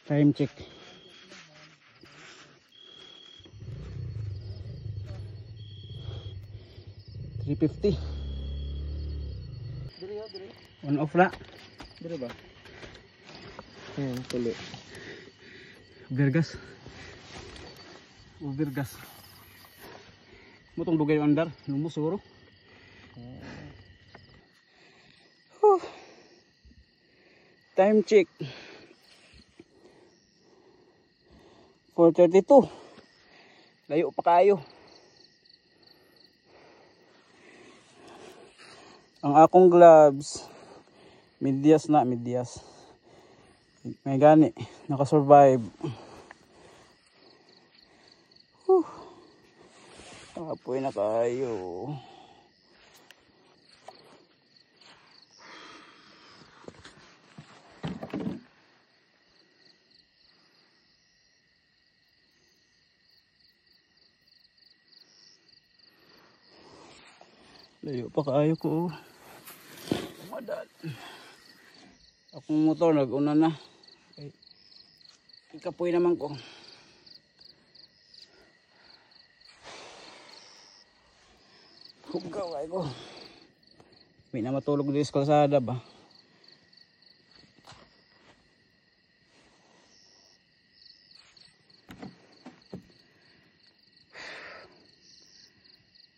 Time check. $3.50. On off na. Dire ba? Ayan, tuloy. Overgas. Overgas. Mutong dugay yung andar. Lumos siguro. Time check. 4:32. Layo pa kayo. Ang akong gloves. Medyas na, medyas. May gani. Nakasurvive. Apoy na kayo. Layo pa kayo ko. Madal. Akong motor nag-una na. Okay. Ikapoy naman ko. Hugaw ay ko. May na matulog dito sa kalsada ba?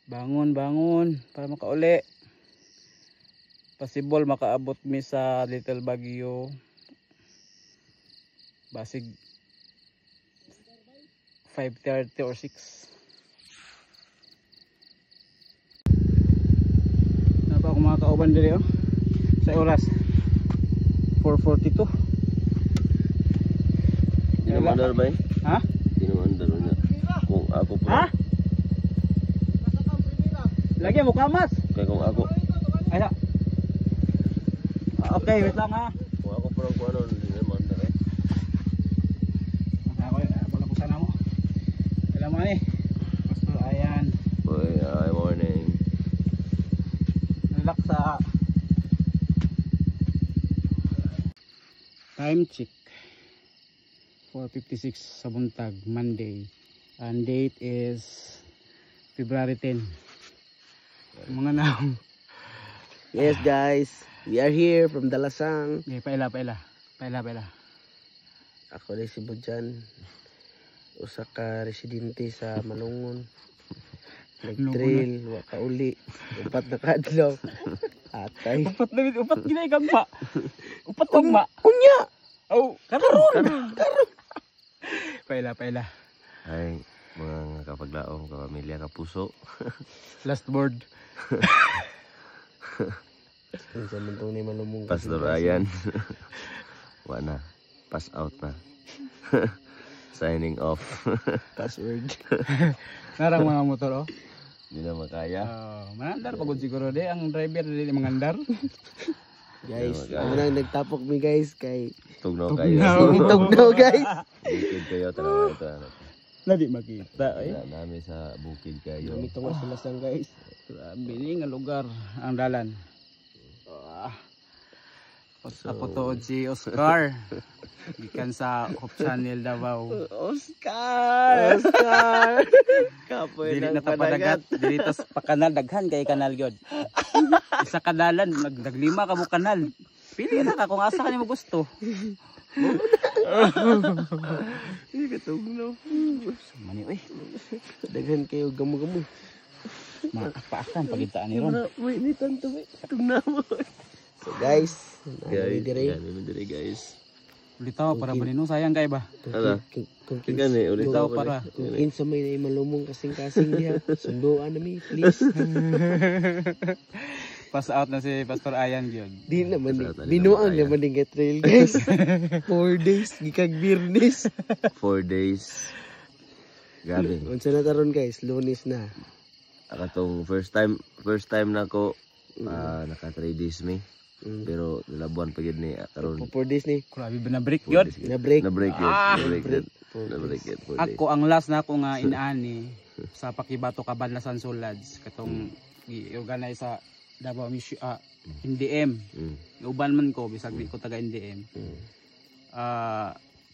Bangon, bangon para makauli. Possible makaabot mi sa Little Baguio. Basig 5:30 or 6. Napa ako mga kauban diri oh. Sa oras 4:42. Di naman andar ba eh? Ha? Di naman andar na. Kung ako po. Ha? Lagi mo kamas. Kaya kung ako. Ay na. Okay, wait lang ha. Kung ako po lang kung ano, di naman andar eh. Ako, wala ko sana mo. Alam mo ni. Pastor Ayan. Boy, morning. Relax sa time check. 4:56 sa buntag, Monday. And date is February 10. Mga naong. Yes guys, we are here from Dalasang. Okay, paila. Ako rin si Budjan. Usa ka residente sa Malungon. Nag-trail, waka uli. Upat na kadlaw. Atay. Upat ginaigang pa. Upat tugma. Unya! Oh, karon. Paila. Ay, mga kapaglaong, kapamilya, kapuso. Last word. Pastor Ayan. Wala. Pass out na. Signing off. Password. Narang mga motor oh. Hindi na makaya. Manandar pagod siguro de ang driver dili mangandar. Guys, ako nang nagtapok mi guys kay Tugnaw kayo. Tugnaw guys. Bukid kayo talaga ito. Ladi makita ay. Namin sa bukid kayo. Kami tungo sa lasang guys. Grabe ni nga lugar ang dalan. Ako tuod si Oscar. Gikan sa Hope Channel Davao. Oscar. Kapoy Dili na na tapadagat. Dili tas pakanal daghan kay kanal gyud. Isa kanalan naglima ka mo kanal. Pili na ka kung asa ka nimo gusto. Hindi ka tugnaw. Mani oy. Daghan kayo gamo-gamo. Makapaakan pagitaan ni Ron. Wait, ni tanto tugnaw. So guys, Guys, dire. yan dire guys. Ulitaw para balino sayang kay ba? Ala. Kung Gani ulit Ulitaw ako para. Kung kinsa may na malumong kasing-kasing diha, sunduan na mi, please. Pass out na si Pastor Ayan gyud. Di naman Sa tali binuang naman, naman ng trail guys. 4 days gikag Birnis. 4 days. Grabe. Unsa na taron guys, Lunes na. Akatong first time na ako naka 3 days mi. Pero nilabuan pa gid ni karon. 4 days ni. Grabe ba na break gyud? Na break. Na-break yun. Na-break yun. 4 Na-break days. yun. 4 days. Ako ang last na ako nga inaani sa Pakibato Kabadlasan Sulads katong i-organize sa Davao NDM. Uban man ko bisag di ko taga NDM. 2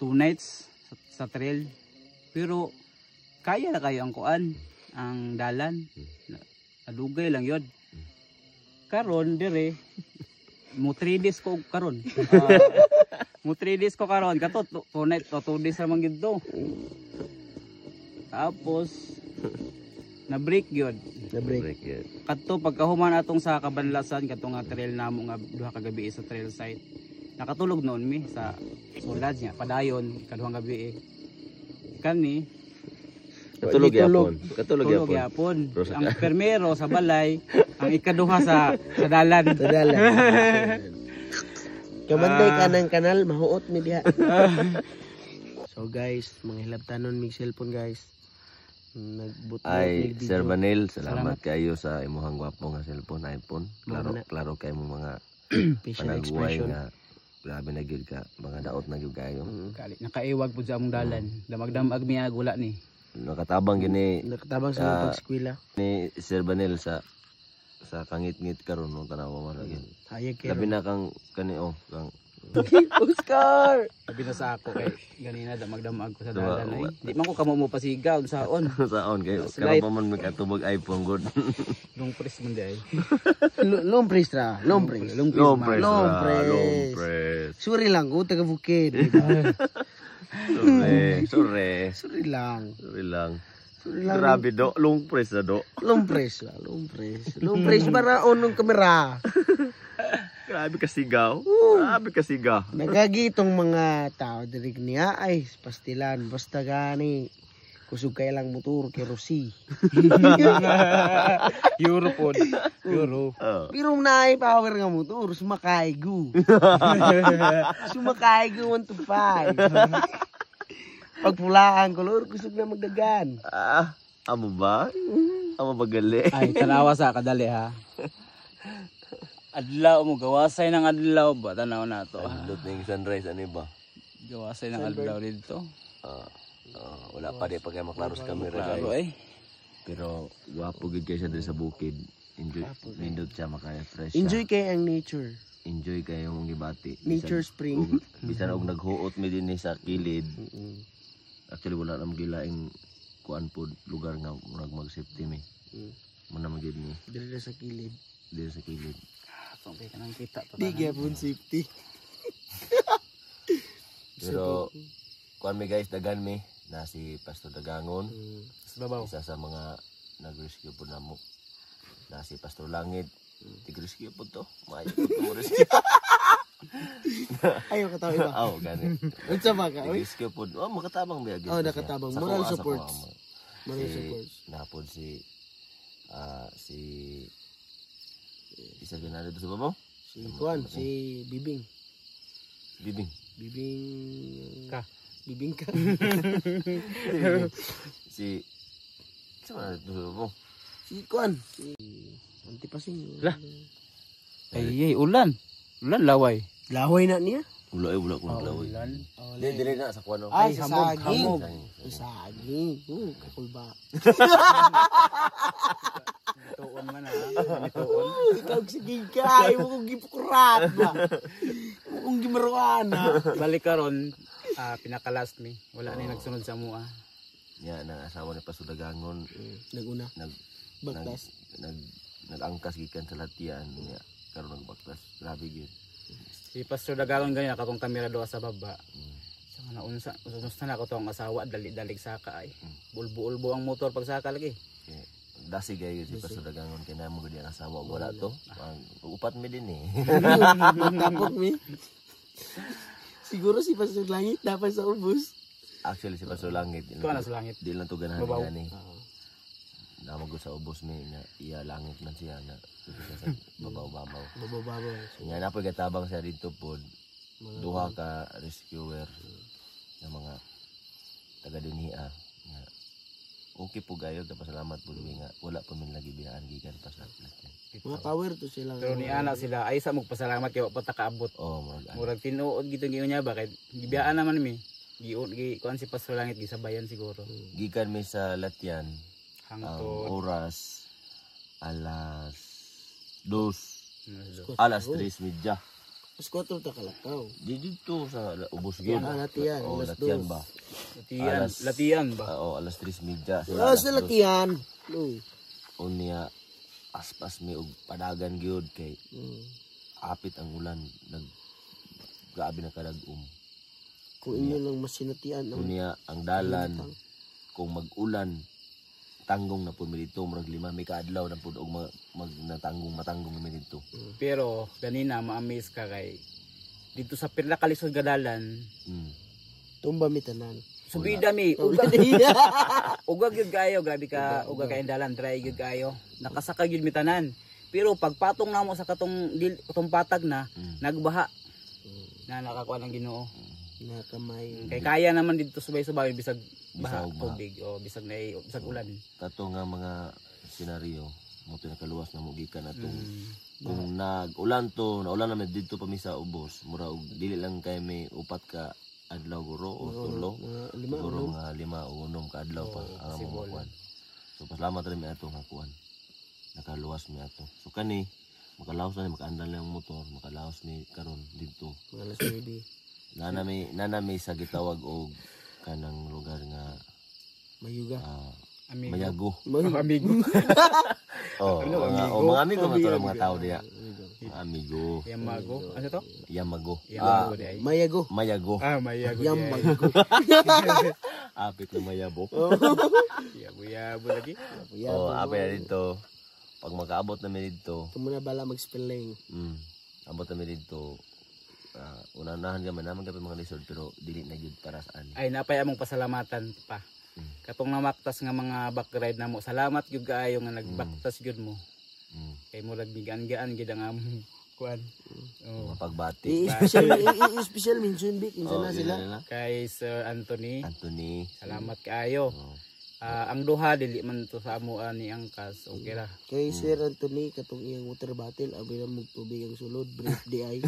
2 nights sa trail. Pero kaya na kayo ang kuan, ang dalan. Nadugay lang yun. Karon dire mo 3 days ko karon. Mo 3 days ko karon kato 2 nights to 2 days ra man gid to. Tapos na break yun. Na-break. Kadto pagkahuman atong sa Kabanlasan katong nga trail namo nga duha ka gabi sa trail site. Nakatulog noon mi sa sulad niya padayon kaduhang gabi. Kani Katulog yapon. Katulog tulog yapon. yapon. Ang permero sa balay, ang ikaduha sa dalan. Sa dalan. Kamanday ka ng kanal, mahuot mi diha. So guys, mga hilabtanon mig cellphone guys. Nagbutno Ay, mig Sir video. Manil, salamat kayo sa imuhang gwapo nga cellphone, iPhone. Klaro kayo mo mga Facial panagbuhay expression. nga grabe na gyud ka, mga daot na gyud kayo. Kali nakaiwag pud sa among dalan. Damag-damag miya gula ni. Nakatabang gini Nakatabang sa pag-eskwela. ni Sir Manil sa kangit-ngit karon no tanaw mo lagi. Hayag kayo. Labi na kang kani kang Oscar! Sabi na sa ako kay ganina damag-damag ko sa Diba, dalan ay. Di man ko kamo mo pasigaw saon. saon kayo. Slide. Karon pa man makatubog iPhone good. Nung press man di ay. Lompres ra. Lompres. Long press. Long Long press. press. Suri lang ko, taga Bukid. Sorry. Suri lang. Sorry lang. Suri lang. Grabe do, long press na do. Lompres. Lompres. Lompres baraon ng kamera. Grabe kasigaw. Grabe kasigaw. Nagagitong mga tao dirig niya ay pastilan. Basta gani. Kusog kay lang motor kay Rosie. Euro pod. Euro. Oh. Pero naay power nga motor. Sumakay go. Sumakay go 1 to 5. Pagpulaan kolor kusog na magdagan. Amo ba? Amo ba gali? Ay tanawa sa kadali ha. Adlaw mo gawasay ng adlaw ba tanaw na to. Andot na yung sunrise, ano ba? Gawasay ng adlaw dito. Wala pa di pa kayo maklaro sa camera Klaro guys. eh. Pero gwapo gid kayo siya dito sa bukid. Enjoy, nindot siya makaya fresh siya. Enjoy kay ang nature. Enjoy kayo yung gibati. Nature spring. Bisan og naghuot mi din sa kilid. Actually wala nam gilaing kuan pod lugar nga murag mag-safety mi. Muna magid ni Dili sa kilid. dito sa kilid. Atong kay kanang kita to. Di gyapon safety. Pero kuan mi guys, dagan mi na si Pastor Dagangon. Sa babaw. Isa sa mga nag-rescue po na mo. Na si Pastor Langit. Tig-rescue po to. Maayo po to mo rescue. Ayaw ka tao iba. Oo, gani. Unsa ba ka? Oy. Tig-rescue po. Oh, makatabang ba? Oh, nakatabang. Moral supports. Moral supports. Napod si si isa ganado sa babaw. Si Juan, si Bibing. Bibing. Bibing Ka. Bibing ka. Si sa sa babaw. Si Juan. Si Antipasing. Lah. Ay ulan. Ulan laway. Laway na niya. Wala wala ko naglawi. Ulan. Dili na sa kuano. Ay, sa hamog, saging. hamog. Sa saging. Kakulba. Tuon man ha. Tuon. Ikaw sige ka. Ayaw mo kong gipukurat ba? Kung gimaruan ha. Balik karon pinaka-last mi. Wala na nagsunod sa mua. Ya na asawa ni Pastor Dagangon Naguna. nag Baktas. nag-angkas gikan sa latian niya karon nagbaktas. Grabe gyud. Si Pastor Dagalon ganyan katong kamera doa sa baba. Sa nga naunsa, usa na ko tong asawa dali-dalig saka ay. Bulbo-ulbo ang motor pag saka lagi. Dasi kayo si Pastor Dagangon kay namo gud ang asawa wala to. Upat mi din eh. Tapos mi. Siguro si Pastor Langit dapat sa ubos. Actually si Pastor Langit Ito na sa langit. di lang to ganahan Babaw. gani. Namagod sa ubos mi na iya langit man siya na dito siya sa babaw-babaw. Babababaw. Nya na po gatabang siya dito pod. Duha ka rescuer ng mga taga dinhiya nga okay po gayo pasalamat po nga wala pa min lagi biyaan gikan pa sa latin. Mga power to sila. Pero ni ana sila ay sa magpasalamat kay wa pa ta kaabot. Oh, Murag tinuod gito giyon niya ba kay gibiyaan naman mi. Giun gi kuan si Pastor Langit gisabayan siguro. gikan mi sa latyan ang Hangtod. oras alas 2 alas 3 media Mas 4 ta kalakaw. Di dito sa ubos gyud. Latian, Oh, alas latian 2. ba? Latian ba? Oo, alas 3:30. Sa latian. Unya aspas mi og padagan gyud kay apit ang ulan grabe na kadag-um. Kung inyo lang masinatian ang Unya ang dalan kung mag-ulan tanggong na pud mi dito murag 5 may kaadlaw na pud og matanggong mi dito. Pero ganina ma-amaze ka kay dito sa pinakalisod nga dalan, tumba mi tanan. subida mi, uga gyud kayo, grabe ka, uga kay dalan, dry gyud kayo. Nakasaka gyud mi tanan. Pero pagpatong namo sa katong patag na, nagbaha. Na nakakuha ng Ginoo. Na kamay. Kay kaya naman dito subay-subay bisag baha Bisag baha. tubig o bisag ulan. Kato nga mga senaryo mo pinakaluwas na mo gikan atong kung nag-ulan to, naulan naman dito pa mi sa ubos, mura og dili lang kay may upat ka adlaw guro o tulo. Siguro nga 5 o 6 ka adlaw pa ang among makuan. So pasalamat rin mi ato nga kuan. Nakaluwas mi ato. So kani makalaos na makaandal lang ang motor, makalaos mi karon dito. Alas 9. Nanami sa gitawag og kanang lugar nga Mayuga. Mayago. Amigo. Mga amigo man to mga tao diya. Amigo. Yamago. Ano to? Yamago. Yamago di ay. Mayago. Mayago. Mayago. Yamago. Apit na mayabo. Yabo lagi. Apit na dito. Pag makaabot namin dito, Ito muna bala mag-spelling. abot namin dito, unahan naman naman kami mga lisod, pero dili na yun para saan. Ay napay among pasalamatan pa. Katong namaktas nga mga backride namo. Salamat gyud kaayo nga nagbaktas gyud mo. Kay murag bigaan-gaan gyud ang among kuan. Mapagbati. Special mention big insa na sila. Kay Sir Anthony. Anthony. Salamat kaayo. Ang duha dili man to sa amo ni angkas. Okay ra. Kay Sir Anthony katong iyang water bottle abi na mug tubig ang sulod brief di ay.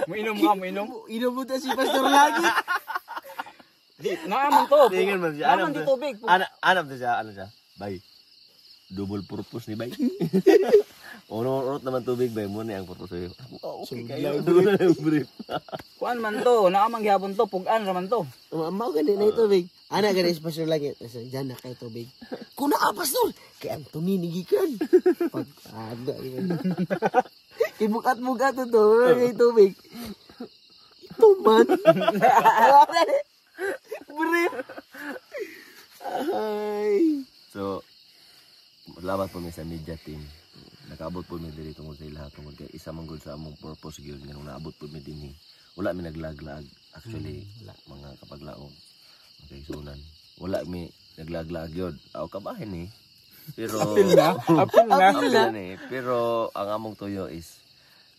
Moinom ka, moinom. Inom mo ta si Pastor lagi. Di naaman to. Tingin man siya. Naaman di tubig. Anam to siya. Ano siya? Bay. Double purpose ni Bay. Urot naman tubig Bay. Muna ang purpose sa'yo. Okay kayo. Doon na yung brief. Kuan man to. Naamang gihapon to. Pugan ra man to. Amaw gani na tubig. Ana gani si Pastor lagi. Diyan na kay tubig. Kuna ka Pastor? Kay Anthony nigikan. Pag ada yun. Ibukat-bukat to. Kay tubig. Ito man. Brief. Ay. So, salamat po mi sa media team. Nakaabot po mi diri tungod sa ilaha tungod kay isa man gud sa among purpose gyud nga nung naabot po mi dinhi. Wala mi naglaglag actually mga kapaglaom. Okay, sunan. Wala mi naglaglag gyud. Aw kabahin ni. Pero Apil na. ni. Pero ang among tuyo is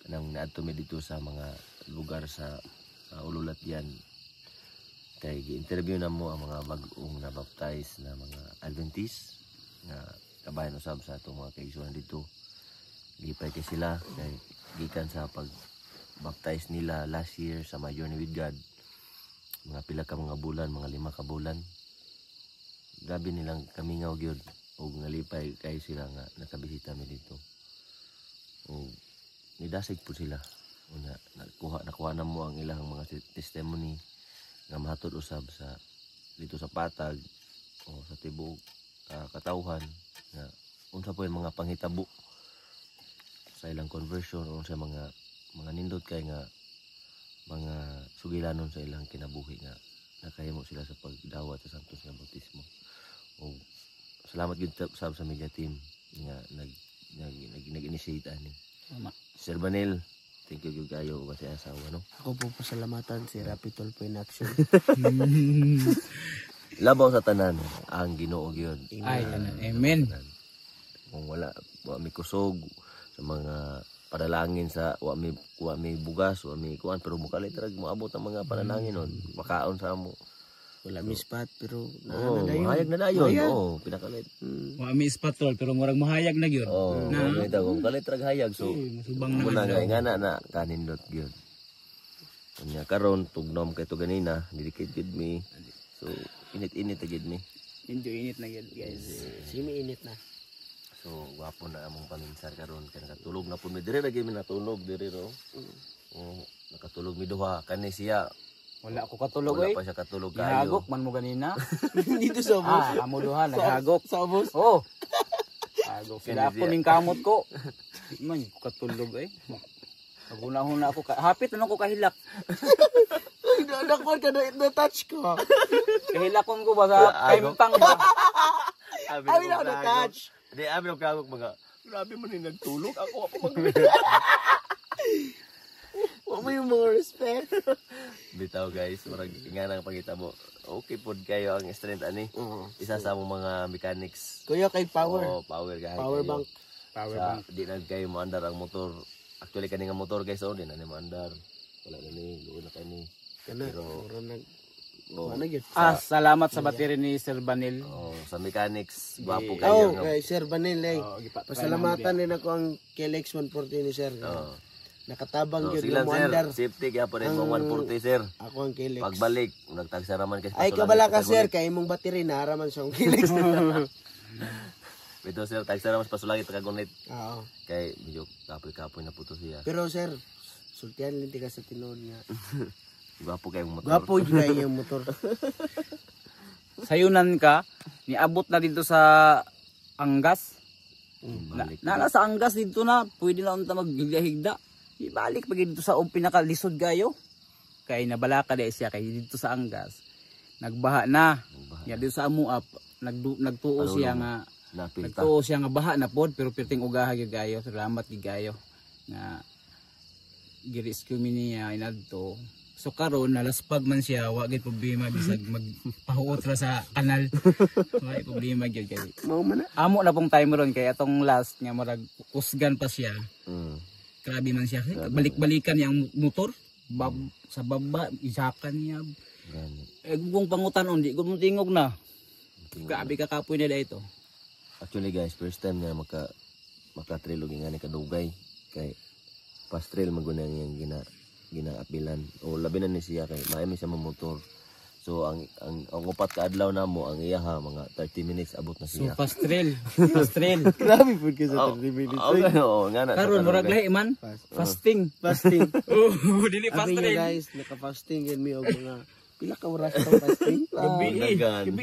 nang naadto mi dito sa mga lugar sa Ululatyan. Kay gi-interview na mo ang mga bag-ong na-baptize na mga Adventist nga kabayan usab sa atong mga kaigsunan dito. Gipay kay sila kay gikan sa pag-baptize nila last year sa My Journey with God. Mga pila ka mga bulan, mga 5 ka bulan. Grabe nilang kamingaw gyud og nalipay kay sila nga nakabisita mi dito. Og nidasig po sila. Una nakuha na mo ang ilang mga testimony nga mahatod usab sa dito sa patag o sa tibuok katawhan nga unsa po yung mga panghitabo sa ilang conversion o sa mga nindot kay nga mga sugilanon sa ilang kinabuhi nga nakahimo sila sa pagdawat sa santos nga bautismo. O salamat gyud sa media team nga nag-initiate ani. Sir Banel, thank you gyud kayo kasi asawa no. Ako po pasalamatan si Rapid po in action. Labaw sa tanan ang Ginoo gyud. Ay, amen. Kung wala mi kusog sa mga panalangin sa wa mi bugas, wa mi kuan pero mukalit ra moabot ang mga panalangin nun. Makaon sa amo. Wala mi spot pero mahayag na dayon. Oo, pinakalit. Wa mi patrol pero murag mahayag na gyud. Oo, kita kung kalit ra hayag so Subang muna naman. nga na kanindot gyud. Kanya karon tugnom kay to ganina, dedicate gid mi. So init-init gid mi. Medyo init na gyud guys. simi init na. So gwapo na among paminsar karon kay nakatulog na pud mi diri lagi mi natulog diri ro. Nakatulog mi duha kani siya. Wala ako katulog Wala oy. pa siya katulog kayo. Gihagok man mo ganina. Dito sa bus. Amo duha naghagok. Sa bus. Oh. Hagok sila Kani ako siya. ning kamot ko. Di man ko katulog eh. Maguna-huna ako hapit na ko kahilak. Ay, nakon ka na-touch ko. Kahilakon ko ba sa kaimpang ba? Ay, na-touch. Di abi og kagok mga. Grabe man ni nagtulog ako mag Huwag mo yung mga respect. Bitaw guys, murag ingana ang pangita mo. Okay pod kayo ang strength ani. Isa sa among mga mechanics. Kuya kay power. Oh, power gahay. Power kayo. bank. Power Sa, bank. di na kayo mo andar ang motor. Actually kani nga motor guys, oh, di na ni mo andar. Wala na ni, luon na kani. Kana, Pero- mura nag... Oh, Ano yun? Salamat sa battery ni Sir Banil. oh, sa mechanics, gwapo Di- kayo. Oh, kay Sir Banil eh. Pasalamatan din ako ang KLX 140 ni Sir. Oh. Nakatabang So, yun sila na mo sir, andar. safety kaya po rin Ang- 140 sir. Ako ang KLX. Pagbalik, nagtagsa naman kasi Ay, kabala ka Sir, kay imong battery naraman sa akong KLX. Ito sir, tagsa naman sa pasulangit kagunit. Oo. Kay medyo kapoy-kapoy na puto siya. Pero Sir, sultihan lang ka sa tinuod nga. Gwapo kayong motor. Gwapo juga yung motor. Sayunan ka, niabot na dito sa Angas. Balik. Na sa Angas dito na, pwede na unta maghigda-higda. Ibalik pag dito sa pinakalisod gayo. Kay nabala ka dahil siya kay dito sa Angas. Nagbaha na. Ya dito sa Amuap, nagtuo siya nga Napilta. nagtuo siya nga baha na pod pero perting ugaha gyud gayo. Salamat gyud gayo nga gi-rescue mi niya inadto. So karon nalaspag man siya, wa gyud problema bisag magpahuot ra sa kanal. Wa problema gyud kay. Mao man na. Amo na pong time ron kay atong last nga murag kusgan pa siya. Grabe man siya. Balik-balikan niya ang motor. Sa baba, isakan niya. Kung pangutanon, di ko mo tingog na. Grabe kakapoy na ito. Actually guys, first time nga maka-trail og nga ni kadugay kay past trail maguna niyang ginaapilan. O labi na ni siya kay maaymi siya mo motor. So ang upat ka adlaw namo ang iya ha mga 30 minutes abot na So siya. fast trail. Fast trail. Grabe po ka sa 30 minutes. Oo, nga na. Karon murag lahi man. Fasting. Fasting. Oh, dili fast Abi nga trail. guys, naka-fasting yan mi og mga pila ka oras ka fasting? Gabi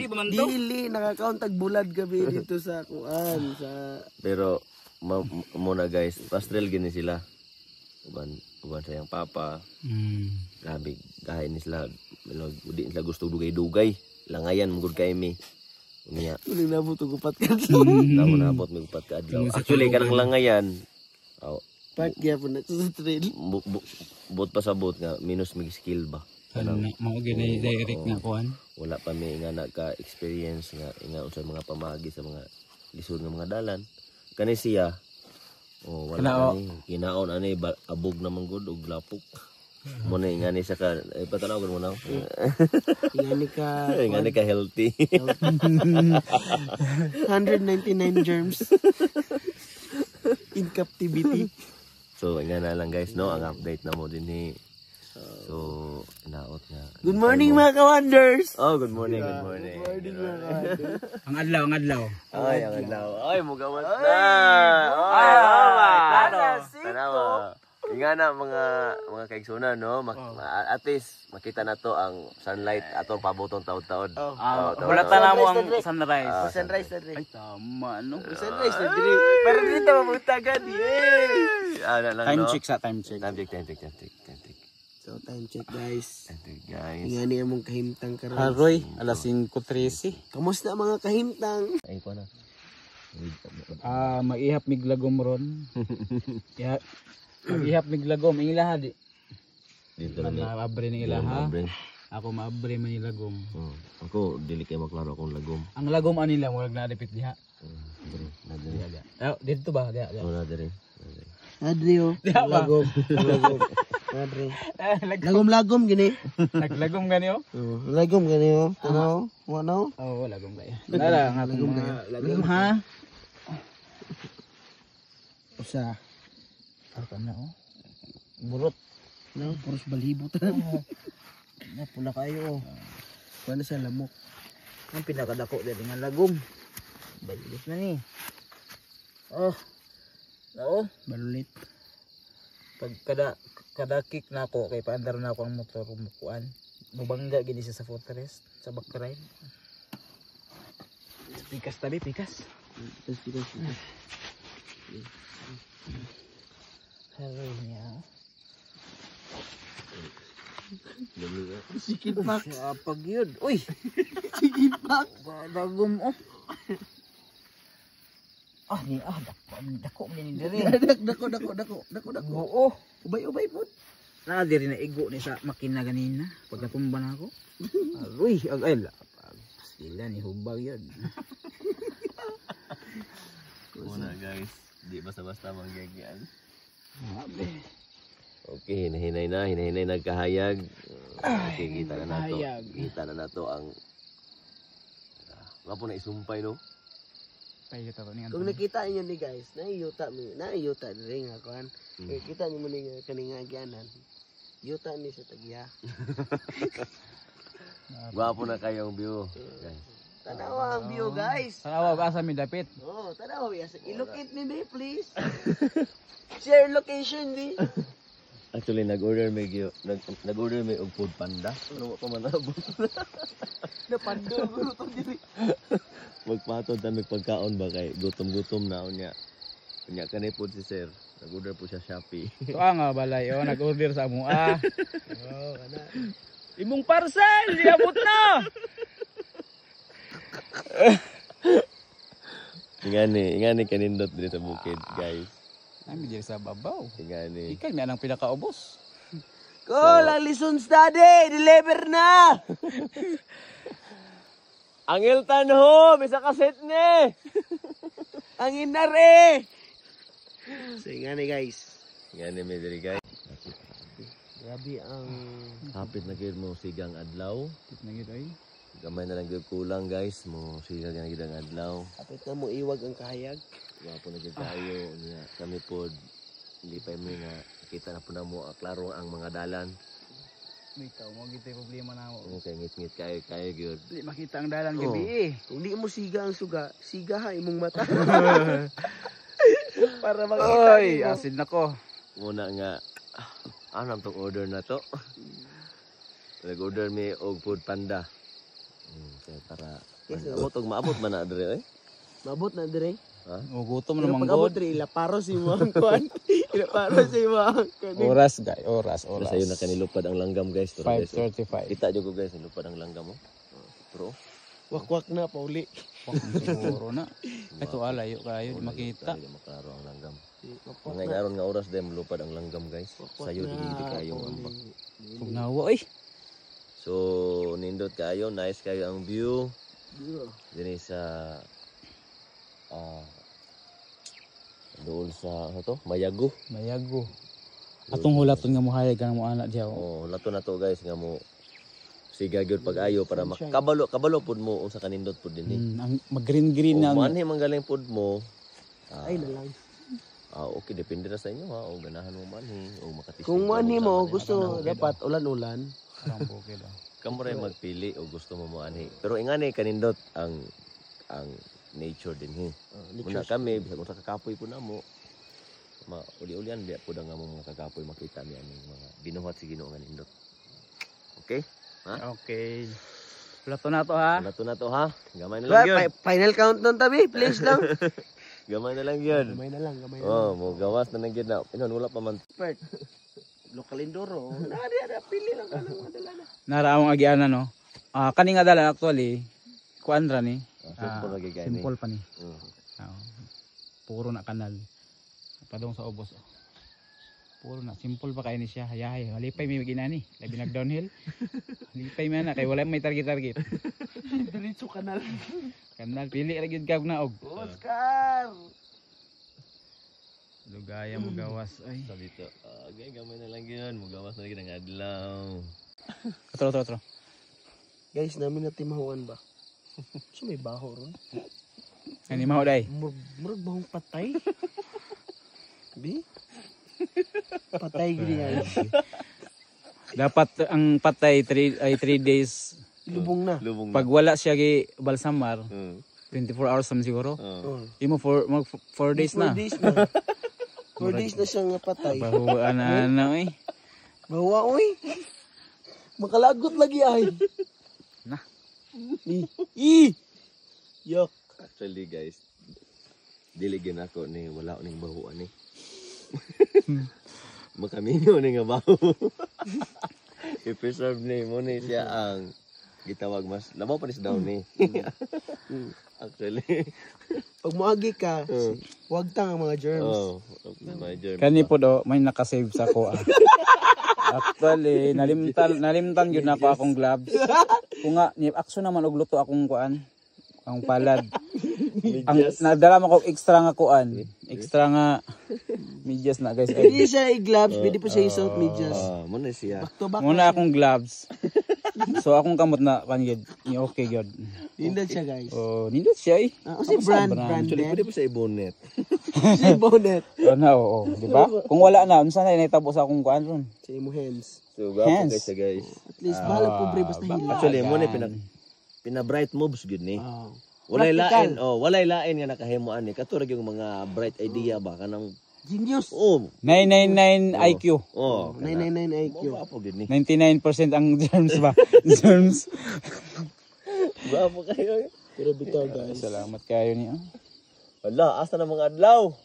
pa man to. Dili, nakakaunt bulad gabi dito sa kuan sa Pero muna guys, past trail gini sila. Uban sa yang papa. Grabe, gahay ni sila. Di sila gusto dugay-dugay. Langayan mugod kay mi. Unya, uling nabot og upat ka. namo nabot mi upat ka adlaw. Actually kanang langayan. Oh, Park gyapon na sa trail. bot pa sa bot nga minus mig skill ba. Mao gini direct nga kuan. Wala pa mi nga naka experience nga unsay mga pamagi sa mga lisod nga mga dalan. Kani siya wala ni kinaon ani abog na manggod og lapok. Mo na nga ni sa ka patanaw mo na. Ingani ka Nga ni ka healthy. 199 germs. In captivity. So nga na lang guys no ang update na mo din ni. So naot nga. Good morning mga ka-wonders. Oh, good morning, good morning. Ang adlaw, ang adlaw. Ay, ang adlaw. Ay, mugawas na. Ay, tanawa. Nga na mga kaigsunan, no? At least makita na to ang sunlight atong pabutong taon-taon. Wala na mo ang sunrise. Sunrise na rin. Ay tama no. Sunrise na rin. Para dito mabutagan. Time check sa time check. Time check. So time check guys. Time check, guys. Ingani among kahimtang karon. Haroy, alas 5:13. Kamusta mga kahimtang? Ay, ko na. Maihap miglagom ron. Ya, maihap miglagom ang ilaha di. Dito lang. Maabre ning ilaha. Ako maabre man ilagom. Ako, dili kayo maklaro akong lagom. Ang lagom anila murag nadipit diha. Dito ba? Diha. Wala din. Adrio. Lagom. Lagom. Adrio. Lagom-lagom gini. Naglagom gani oh. Lagom gani oh. Tanaw. Wano? Oo, lagom kaya. Dala nga lagom kaya. Lagom ha. Usa. Ako na oh. Burot. No, puros balibot. Na pula kayo. Kuan sa lamok. Ang pinakadako dali nga lagom. Balis na ni. Oh. Oo, malulit. Pag kada kick na ako kay paandar na ako ang motor mukuan. Mubangga gini siya sa footrest sa backride. Pikas tabi, pikas. Pikas. Hello niya. Sikit pak. Pag yun. Uy! Sikit pak. Dagom oh. Dako ni diri. Dako. Oo. Ubay po. Na diri na igo ni sa makina ganina pagkatumba na ako. Aroy, ay sila ni hubag yun. Muna guys, di basta-basta manggagian. Grabe. Okay, hinahinay nagkahayag. Okay, kita na nato. Hayag. Kita na nato ang nga po na isumpay no. Payo to ni Kung nakita niyo ni guys, naiyuta diri nga kuan. Kita niyo mo ni kaninga gianan. Yuta ni sa tagya. Gwapo na kayong view, guys. Tanawa ang view guys. Tanawa ba sa mi dapit? Oh, tanawa ya. I-locate ni be please. Share location di. Actually nag-order may og food panda. Ano pa man abot. Napando gulo to diri. Magpatod ta pagkaon ba kay gutom na unya. Unya kanay pod si sir. Nag-order po siya Shopee. To nga balay oh, nag-order sa amo ah. Oh, ana. Imong parcel, diabot na. Ingani kanindot dito sa bukid, guys. Nami diri sa babaw. Ingani. Ikaw na nang pinakaubos. Ko lang listen study, deliver na. Ang Hilton home, isa ka set ni. Ang inare. So ingani guys. Ingani may diri guys. Grabe ang Hapit na gyud mo sigang adlaw. Tip na gid ay. Gamay na lang gyud kulang guys, mo sigang na gyud ang adlaw. kapit na mo iwag ang kahayag. Wapo na gyud tayo niya. Kami pod hindi pa mi nga kita na po na mo klaro ang mga dalan. May tao mo gid problema na mo. Kung kay ngit-ngit kayo gyud. Di makita ang dalan Oh. gabi eh. Kung di mo siga ang suga, siga ha imong mata. Para makita Oy, mo. asin nako. Muna nga ano tong order na to? Nag-order mi og food panda. Kaya para maabot man na dire eh. Mabot na dire. Ha? O gutom Pero naman pag-abot god. dire ilaparo si mo ang kuan. Ilaparo si mo ang kanin. Oras guys, oras. Oras ayo na kanilupad ang langgam guys. Pero guys, 5:35. kita jud ko guys, nilupad ang langgam mo. Pero Wakwak na pauli. Siguro na. Ito alayo kayo, di makita. Hindi maklaro ang langgam. Wakwak Mga na. aron nga oras din lupad ang langgam guys. Sayo dili kayo ang ambak. Tugnawa oy. So nindot kayo, nice kayo ang view. Dito. Dini sa doon sa ano to? Mayago. Mayago. Atong hulaton nga mohayag ang mo anak diha. Oh, lato na to guys nga mo siga gyud pag-ayo para makabalo pud mo unsa kanindot pud dinhi. Ang mag-green na. O manhi manggaling pud mo. Ay na lang. Okay, depende na sa inyo ha. O ganahan mo manhi o makatisting. Kung ka mani mo manhi. gusto dapat ulan-ulan. Ang bukid ah. Kamo ray magpili o gusto mo mo anhi. Pero ingani kanindot ang nature dinhi. Muna kami bisag unsa kakapoy pud namo. Uli-ulian biya pud ang among mga kakapoy makita mi aning mga binuhat si Ginoo nga nindot. Okay? Okay. Hulaton na to ha. Lato na to ha. Gamay na lang gyud. Final count nun tabi, please lang. Gamay na lang gyud. Gamay na lang. Oh, mo gawas na lang gyud na. Inon wala pa man. Expert. Local Indoro. Nari, pili lang ka ng madala na. Naraawang agiana no. Kani nga dalan actually kuan ra ni. Simple lagi gani. Simple pa ni. Mm. Puro na kanal. Padong sa ubos. Oh. Puro na simple pa kay ni siya. Hayahay. Halipay may ginani. Labi nag downhill. Halipay man na kay wala may target. Diretso kanal. Kanal pili ra gyud kag naog. Oscar! Lugaya mo gawas ay. Sa dito. Okay, gamay na lang gyud. Mo gawas na gyud ang adlaw. Tro. Guys, namin na timahuan ba? So may baho ron. Ani mao day. Murag bahong patay. Bi? Patay gini guys. Dapat ang patay 3 days Lubong na. Lubong pag wala siya gi balsamar. 24 hours naman siguro. Oh. Imo mag 4 days 4 na. days na. 4 days na siyang napatay. Bahuan na eh. Bawa, uy. Makalagot lagi ay. Na. Yok. Actually guys, diligin ako ni wala ning bahuan ni. Makaminyo ni nga baho. I-preserve ni mo ni siya ang gitawag mas labaw pa ni sa daw ni. Actually. Pag muagi ka, huwag tang ang mga germs. Oh, my germ. Kani po do, may nakasave sa ko. Actually, nalimtan yun na ako akong gloves. Kung nga, ni-action naman og luto akong kuan. Ang palad. Ang nadala mo ko extra nga kuan. Extra nga medyas na guys. Hindi siya i-gloves, pwede pa siya i-suot medyas. Muna siya. Back to back. Muna akong gloves. So akong kamot na kanigid. Okay gyud. Nindot siya, guys. Oh, nindot siya eh. Kasi brand. Actually, pwede pa sa i-bonnet. Si bonnet. Oo, di ba? Kung wala na, unsa na natabo sa akong kuan ron. Sa imo hands. So, gapo Hands. guys guys. At least, bahala pobre basta hila. Actually, mo ni pina-bright moves gud ni. Oh. Walay Practical. lain, walay lain nga nakahimuan ni. Katurag yung mga bright idea ba kanang Genius. 999 IQ. Oh, 999 IQ. Gapo gud ni. 99% ang germs ba? Germs. Gapo kayo. Pero bitaw, guys. Salamat kayo niyo. Wala, asa na mga adlaw?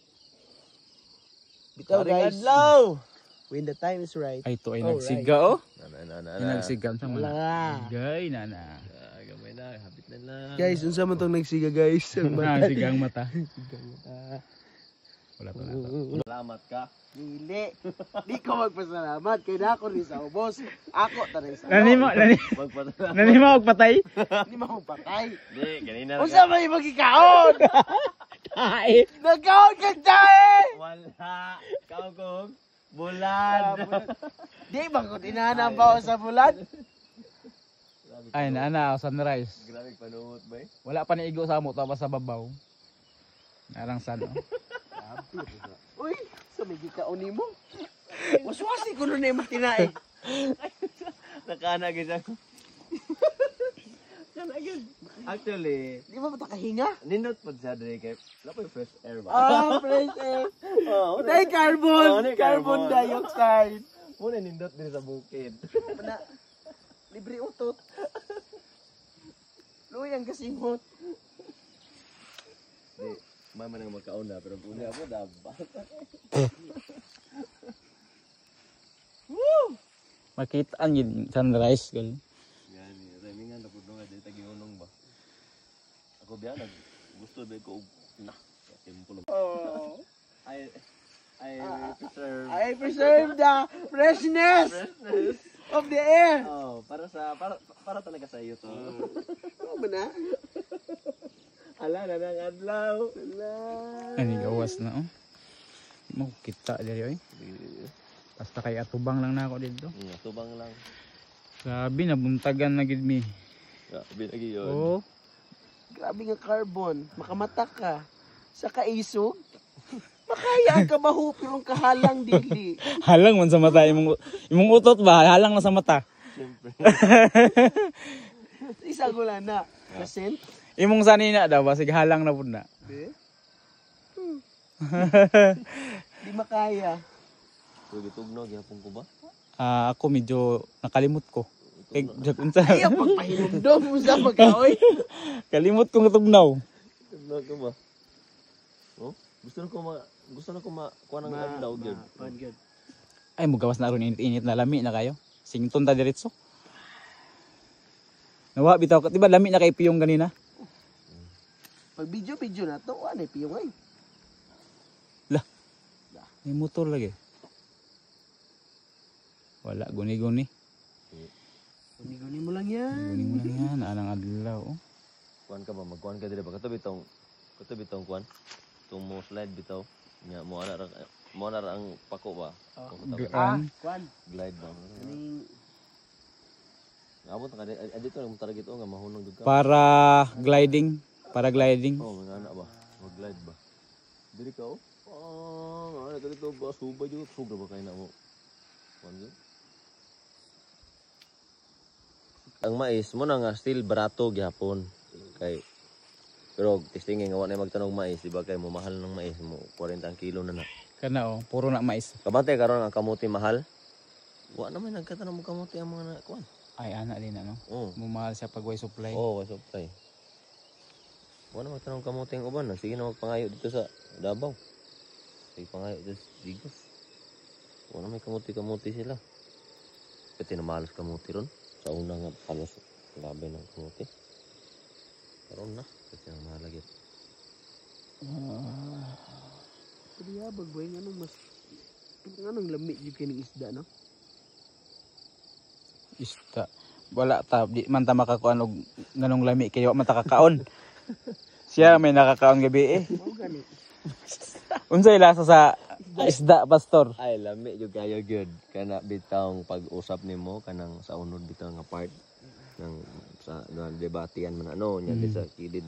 Bitaw, Maring guys. adlaw. When the time is right. Ay to ay Alright. nagsiga oh. Na. Ay nagsiga sa Wala. mga. Gay na. Gamay na, habit na lang. Guys, unsa man tong nagsiga, guys? Ang mata. Sigang mata. Wala to na to. Salamat ka. Dili. Di ko magpasalamat. Kaya na ako rin sa ubos. Ako tanay sa Magpatala. Nanimo og patay. Hindi mo patay. Di, ganina Unsa may magikaon? Ay. Nagkaon ka tayo! Wala. Kaugong. Bulan. Di ba kung inanam pa ako sa bulan? Ay na sunrise. Grabe panuot ba eh? Wala pa ni igo sa amo tapos sa babaw. Narang san oh. Uy, sa may gikaon ni mo. Waswasi ko nun na yung matinae. Nakana gid ako. Kana gid. Actually, Di ba matakahinga? nindot pa siya dre kay wala pa yung fresh air ba? Fresh air. Oh, Tay carbon. Oh, nay Carbon carbon. dioxide. muna nindot din sa bukid. Na, libre utot. Luyang kasimot. Di, mama nang magkauna pero una ako dapat. Makitaan yun sunrise gal. Yan, remingan na pud nga dito giunong ba. Ako biya nag gusto ba ko na templo. Oh. I preserve I preserve the freshness of the air. Oh, para talaga sa iyo to. Ano ba na? Ala na nang adlaw. Ani gawas na oh. Di mo kita diri oy. Basta kay atubang lang na ako dito. Tubang lang. Grabe nabuntagan na gid mi. Grabe lagi yun. Oh. Grabe nga carbon. Makamata ka. Sa kaisog. Makaya ka mahu pero kahalang dili. Halang man sa mata imong utot ba? Halang na sa mata. Siyempre. Isa ko lang na. Percent. Imong sanina daw ba sige halang na pud na. Di makaya. Pwede tugnaw gyapon ko ba? Ako medyo nakalimot ko. Unsa? Ay, ang pagpahinumdom mo sa pagkaoy. Kalimot ko nga tugnaw. Tugnaw ko ba? Oh, gusto na ko kuha ng adlaw gyud. Good. Ay mugawas na ron init-init na lami na kayo. Sington ta diretso. Nawa bitaw ka, di ba lami na kay piyong ganina? Pag video na to, ano piyong ay. May motor lagi. Wala guni-guni. Guni-guni mo lang yan. Guni mo lang yan, anang adlaw. Oh. Kuan ka ba magkuan ka dire ba kato bitong kuan. Tung mo slide bitaw. Nya mo ana ra ang pako ba. Kwan. Glide ba. Kaning Abot ka dito nang target nga mahunong dug ka. Paragliding. Oh, mga ana ba. Mag-glide ba. Diri ka oh. Ano dito ba suba jud suga ba kay na mo. Kuan gyud. Ang mais mo na nga still barato gyapon kay Pero testingin nga wala na magtanog mais, di ba kay mo mahal ng mais mo 40 ang kilo na na. Kana oh, puro na mais. Kabante karon ang kamuti mahal. Wa naman nagkatanom mo kamuti ang mga kuan. Ay ana din ano. Oo. Mumahal siya pag way supply. Oo, wa supply. Wa na magtanom kamuti ang uban, sige na magpangayo dito sa Davao. Sige pangayo dito sa Digos. Wa na may kamuti sila. Pati na malas kamuti ron. Sa una nga halos labi ng kamuti. Karon na, kasi ang mahalagit. Kaya bagway nga nung mas nga nung lamig yung kining isda no. Isda. Wala ta di man ta makakuan og nganong lami kay wa man ta kakaon. Siya may nakakaon gabi eh. Mao gani. Unsay lasa sa isda, pastor? Ay, lami yung kayo good. Kana bitang pag-usap nimo kanang sa unod bitang nga part ng sa debatian man ano nya sa kilid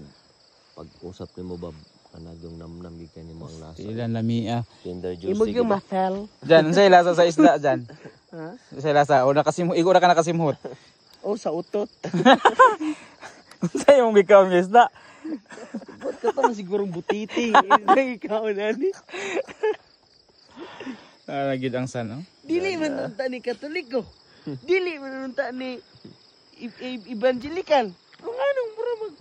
pag-usap nimo bab kanang yung namnam gyud kanimo ang lasa. Ilan lami ah. Kinder juicy. Imog yung mafel. Diyan, unsay lasa sa isda diyan? Ha? Unsay lasa? O nakasimhot, igo ra ka nakasimhot. Oh, sa utot. Unsay imong gikaon nga isda? Ba't ka pa sigurong butiti? Ikaw na ni. Nagid ang san, oh. Dili man nunta ni Katoliko. Dili man nunta ni Evangelical. Kung anong bro mag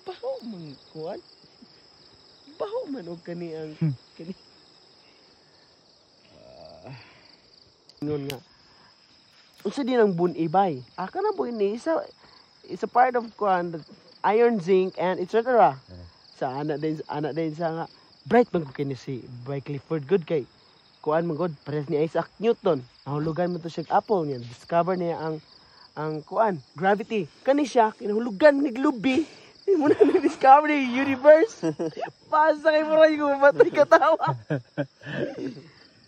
baho man kuan. Baho man og kani ang kani. Ngon nga. Unsa din ang bunibay? Aka na buin ni isa it's a part of kuan iron, zinc and etc. Sa anak din sa nga bright man ko kini si by Clifford Good kay kuan man god pares ni Isaac Newton. Nahulugan mo to siya apple niya. Discover niya ang kuan gravity. Kani siya kinahulugan ni Glubi. Mo na discover ni universe. Pasa kay mo ray ko matay katawa.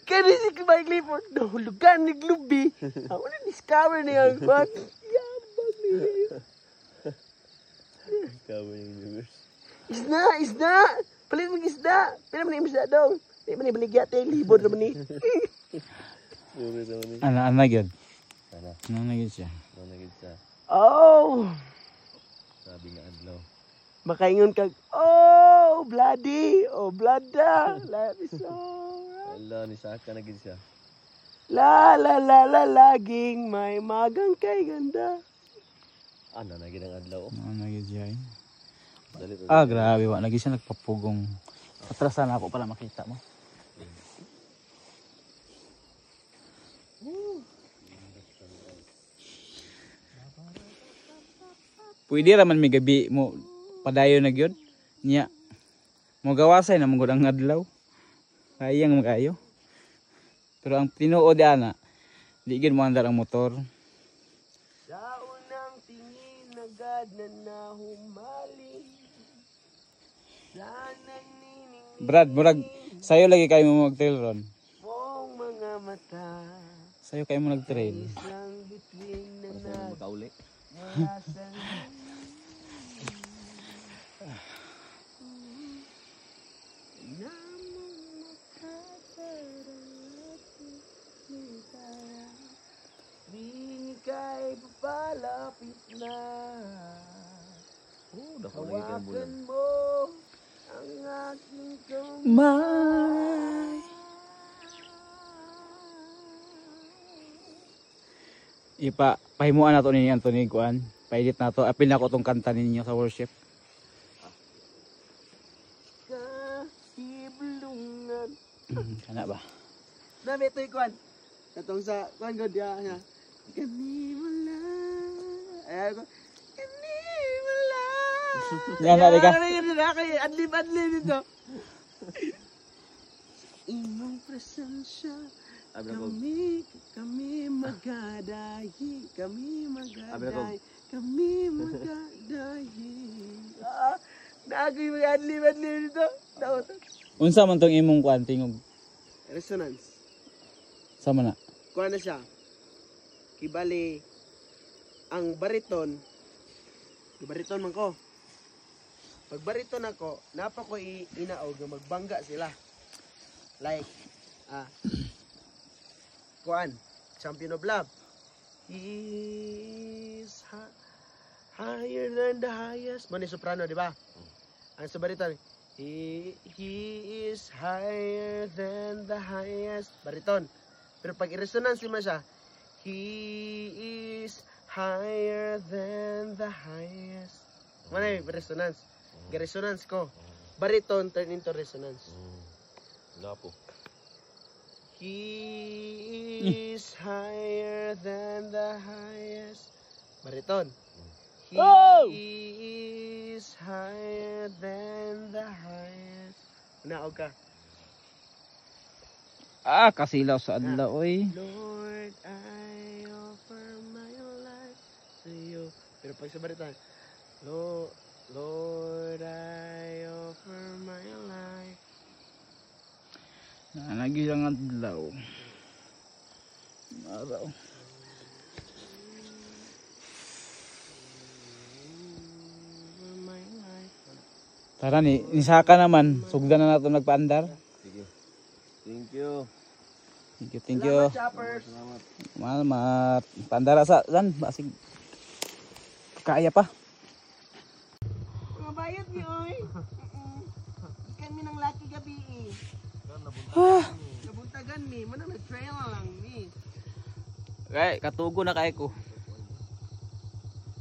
Kani si by Clifford nahulugan ni Glubi. Ako na discover niya ang kuan. Yabang niya. Discover yung universe. Isda! Palit mo isda! Pila man yung isda daw. Di man ibaligya tayo, libod naman ni. Ana gyud. Sana, Ana gyud siya. nanagid sa Oh! sabi nga adlaw. Makaingon kag, oh, bloody! Oh, blada! Life is so Ala ni Saka nagid siya. la la la la laging may magang kay ganda. Ana nagid ang adlaw. Ana gyud siya. Eh. Dali to. Ah, grabe wa lagi siya nagpapugong. Atrasan ako pala makita mo. Pwede raman may gabi mo padayon na gyud nya. Mo gawasay na mong ang adlaw. Sayang magayo. Pero ang tinuod ana, di gyud mo andar ang motor. Sa unang tingin agad na nahumaling. Sana nining Brad, murag sayo lagi kayo mo mag-trail ron. mong mga mata. Sayo kayo mo nag-trail. Isang bituin na Sana makauli. nasa kay papalapit na. Oh, dako lagi kang bulan. Hawakan mo ang aking kamay. May pahimuan nato ni Anthony kuan. Paedit nato. Apil na ko tong kanta ninyo sa worship. Kahiblungan. Kana ba? Dami ito yung kuwan. Katong sa kuwan god ya nga. Kani wala. Ayan ko. Kani wala. Yan na ka. Adlib-adlib dito. Imong presensya. Abi ko. Kami magadahi. Kami Abi ko. magadahi. Kami magadahi. Nagoy mga adlib-adlib dito. Daot. Unsa man tong imong kuan tingog? Resonance. Sama na. Kuha na siya. Kibali, ang bariton, bariton man ko. Pag bariton ako, napa ko inaog na magbangga sila. Like, kuan, Champion of Love. He is higher than the highest. Mani soprano, di ba? Ang sa bariton. He is higher than the highest. Bariton. Pero pag i-resonance naman siya, he is higher than the highest. Mana yung resonance? Ga-resonance ko. Bariton turn into resonance. Lapo. He is higher than the highest. Bariton. He is higher than the highest. Naog ka. Kasilaw sa adlaw oy. Lord, I offer my life to you. Pero pag sa bariton, Lord, I offer my life. Lagi lang adlaw. Araw. Tara ni, nisaka naman. Sugdan na nato nagpaandar. Sige. Thank you. Thank you. Choppers. Salamat. Paandara sa dan, basig. Kaya pa. Mga bayad niyo, oy. Ikan mi ng lucky gabi, eh. Nabuntagan mi. Muna nag-trail na lang, mi. Kay katugo na kay ko.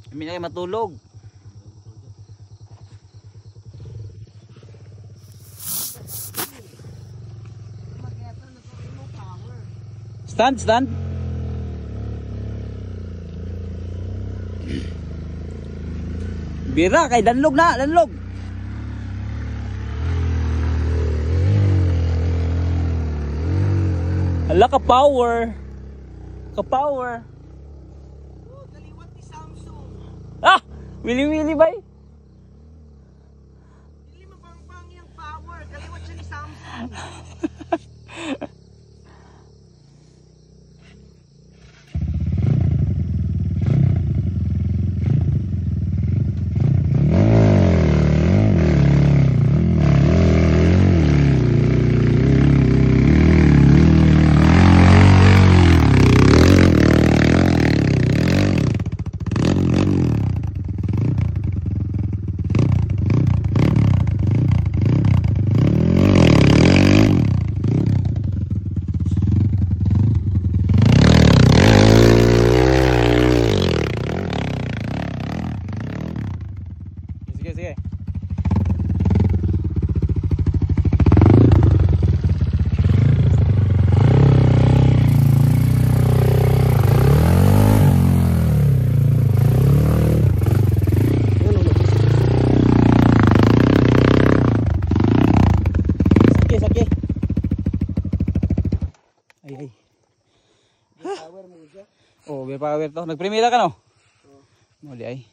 Hindi na kayo matulog. Stand. Bira kay danlog. Hala ka power. Oh, daliwat ni Samsung. Wili bay. Dili mapangpang yung power. Daliwat siya ni Samsung. Sige. Sakit. Ay. Power mo siya. Oh, may power to. Nagprimera ka no? Muli ay.